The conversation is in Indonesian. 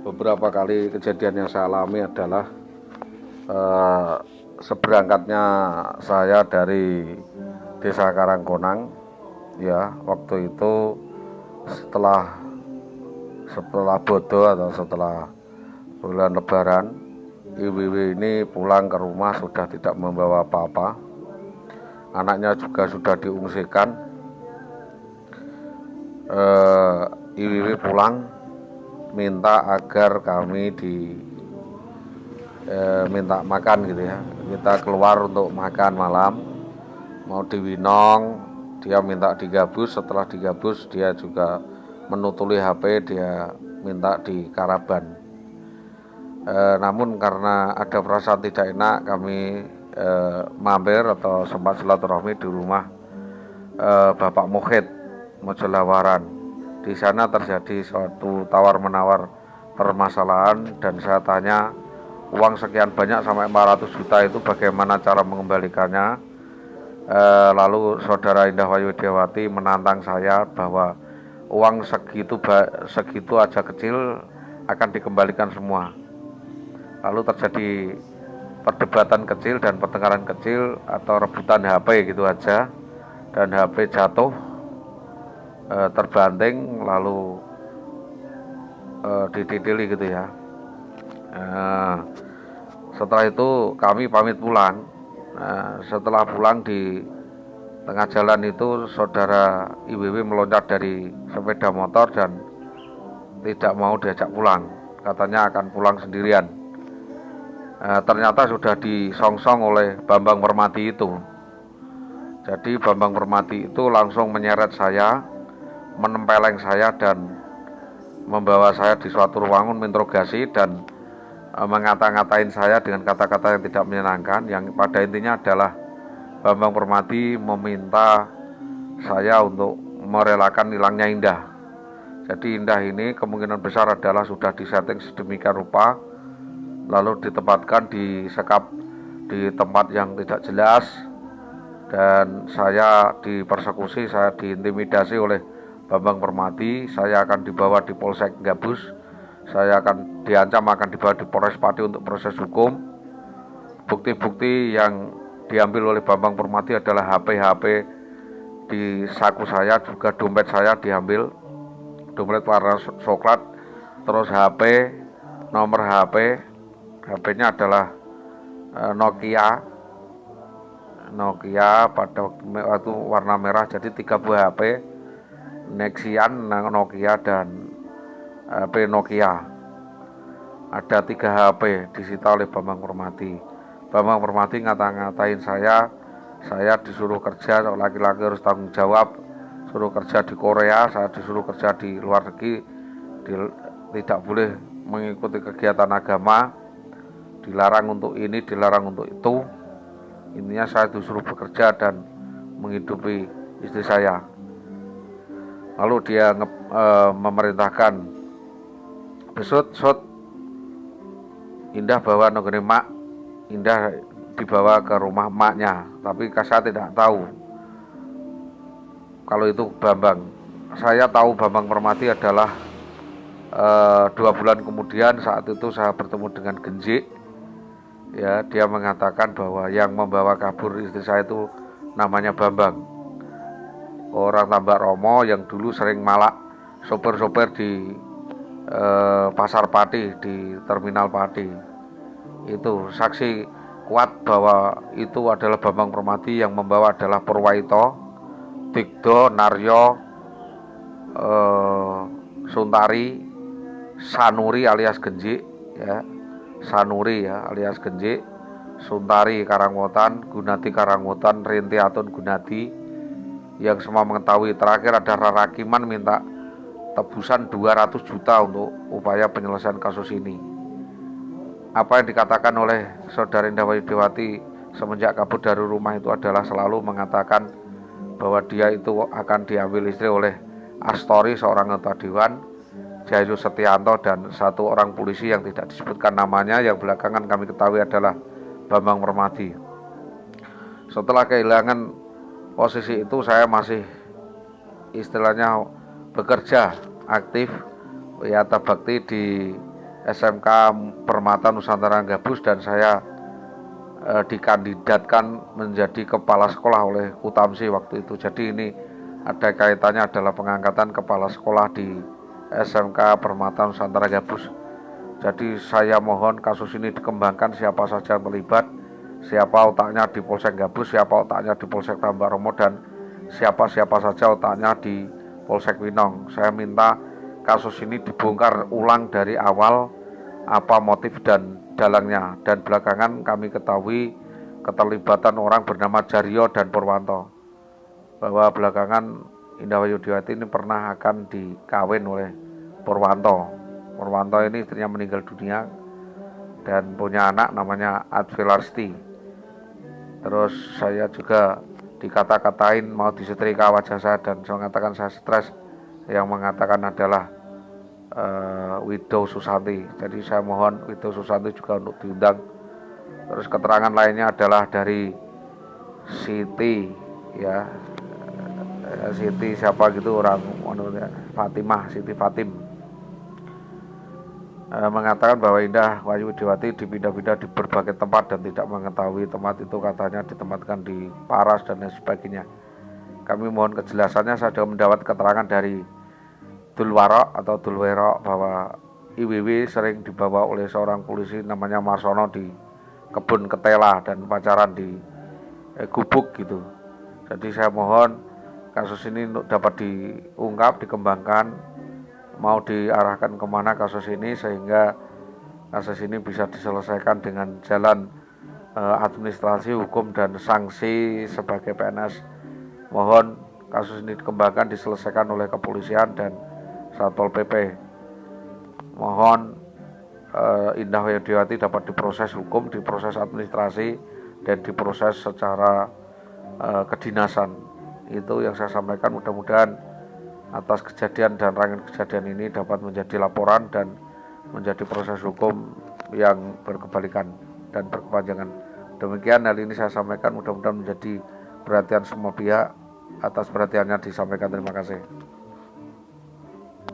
beberapa kali kejadian yang saya alami adalah seberangkatnya saya dari Desa Karangkonang, ya, waktu itu setelah bodo atau setelah bulan Lebaran, IWW ini pulang ke rumah sudah tidak membawa apa-apa. Anaknya juga sudah diungsikan. IWW pulang minta agar kami minta makan gitu ya. Kita keluar untuk makan malam, mau di Winong, dia minta digabus. Setelah digabus dia juga menutuli HP, dia minta di Karaban. Namun karena ada perasaan tidak enak, kami mampir atau sempat silaturahmi di rumah Bapak Mukhid Mojolawaran. Di sana terjadi suatu tawar-menawar permasalahan dan saya tanya, uang sekian banyak sampai 400 juta itu bagaimana cara mengembalikannya. Lalu saudara Indah Wahyudiawati menantang saya bahwa uang segitu aja kecil akan dikembalikan semua. Lalu terjadi perdebatan kecil dan pertengkaran kecil atau rebutan HP gitu aja, dan HP jatuh, terbanting lalu dititili gitu ya. Setelah itu kami pamit pulang. Setelah pulang di tengah jalan itu saudara IWW meloncat dari sepeda motor dan tidak mau diajak pulang, katanya akan pulang sendirian. Ternyata sudah disongsong oleh Bambang Permati itu. Jadi Bambang Permati itu langsung menyeret saya, menempeleng saya dan membawa saya di suatu ruangan menginterogasi dan mengata-ngatain saya dengan kata-kata yang tidak menyenangkan, yang pada intinya adalah Bambang Permati meminta saya untuk merelakan hilangnya Indah. Jadi Indah ini kemungkinan besar adalah sudah disetting sedemikian rupa, lalu ditempatkan di sekap di tempat yang tidak jelas, dan saya dipersekusi, saya diintimidasi oleh Bambang Permati. Saya akan dibawa di Polsek Gabus, saya akan diancam akan dibawa di Polres Pati untuk proses hukum. Bukti-bukti yang diambil oleh Bambang Permati adalah HP di saku saya, juga dompet saya diambil, dompet warna coklat, terus HP, nomor HP-nya adalah Nokia pada waktu warna merah, jadi 3 buah HP, Nexian, Nokia, dan HP Nokia. Ada 3 HP disita oleh Bambang Permati. Bambang Permati ngata-ngatain saya disuruh kerja, laki-laki harus tanggung jawab, suruh kerja di Korea, saya disuruh kerja di luar negeri, tidak boleh mengikuti kegiatan agama, dilarang untuk ini, dilarang untuk itu. Intinya saya disuruh bekerja dan menghidupi istri saya. Lalu dia memerintahkan, besut Indah bawa nogene mak. Indah dibawa ke rumah maknya, tapi saya tidak tahu kalau itu Bambang. Saya tahu Bambang Permati adalah 2 bulan kemudian, saat itu saya bertemu dengan Genjik. Ya, dia mengatakan bahwa yang membawa kabur istri saya itu namanya Bambang, orang Tambak Romo yang dulu sering malak sopir-sopir di Pasar Pati, di Terminal Pati. Itu saksi kuat bahwa itu adalah Bambang Permati. Yang membawa adalah Purwaito, Digdo, Naryo, Suntari, Sanuri alias Genjik, ya. Sanuri ya alias Genjik, Suntari Karangwotan, Gunati Karangwotan, Rinti Atun Gunati, yang semua mengetahui. Terakhir ada Rarakiman minta tebusan 200 juta untuk upaya penyelesaian kasus ini. Apa yang dikatakan oleh saudara Indah Wahyudiawati semenjak kabur dari rumah itu adalah selalu mengatakan bahwa dia itu akan diambil istri oleh Astori, seorang anggota dewan, Jayu Setianto, dan 1 orang polisi yang tidak disebutkan namanya, yang belakangan kami ketahui adalah Bambang Permati. Setelah kehilangan posisi itu, saya masih istilahnya bekerja aktif wiyata bakti di SMK Permata Nusantara Gabus dan saya dikandidatkan menjadi kepala sekolah oleh Kutamsi waktu itu. Jadi ini ada kaitannya adalah pengangkatan kepala sekolah di SMK Permata Nusantara Gabus. Jadi saya mohon kasus ini dikembangkan, siapa saja yang terlibat, siapa otaknya di Polsek Gabus, siapa otaknya di Polsek Tambak Romo, dan siapa saja otaknya di Polsek Winong. Saya minta kasus ini dibongkar ulang dari awal, apa motif dan dalangnya. Dan belakangan kami ketahui keterlibatan orang bernama Jaryo dan Purwanto, bahwa belakangan Indah Widiawati ini pernah akan dikawin oleh Purwanto. Purwanto ini istrinya meninggal dunia dan punya anak namanya Advilarsti. Terus saya juga dikata-katain mau disetrika wajah saya dan saya mengatakan saya stres. Yang mengatakan adalah Widow Susanti. Jadi saya mohon Widow Susanti juga untuk diundang. Terus keterangan lainnya adalah dari Siti, ya, Siti siapa gitu, orang Fatimah, Siti Fatim, mengatakan bahwa Indah Widiawati dipindah-pindah di berbagai tempat dan tidak mengetahui tempat itu, katanya ditempatkan di Paras dan lain sebagainya. Kami mohon kejelasannya. Saya sudah mendapat keterangan dari Dulwaro atau Dulwero bahwa IWW sering dibawa oleh seorang polisi namanya Marsono di kebun ketela dan pacaran di gubuk gitu. Jadi saya mohon kasus ini dapat diungkap, dikembangkan, mau diarahkan kemana kasus ini sehingga kasus ini bisa diselesaikan dengan jalan administrasi, hukum, dan sanksi sebagai PNS. Mohon kasus ini dikembangkan, diselesaikan oleh kepolisian dan Satpol PP. Mohon Indah Widiawati dapat diproses hukum, diproses administrasi, dan diproses secara kedinasan. Itu yang saya sampaikan. Mudah-mudahan atas kejadian dan rangkaian kejadian ini dapat menjadi laporan dan menjadi proses hukum yang berkebalikan dan berkepanjangan. Demikian hal ini saya sampaikan, mudah-mudahan menjadi perhatian semua pihak. Atas perhatiannya disampaikan, terima kasih.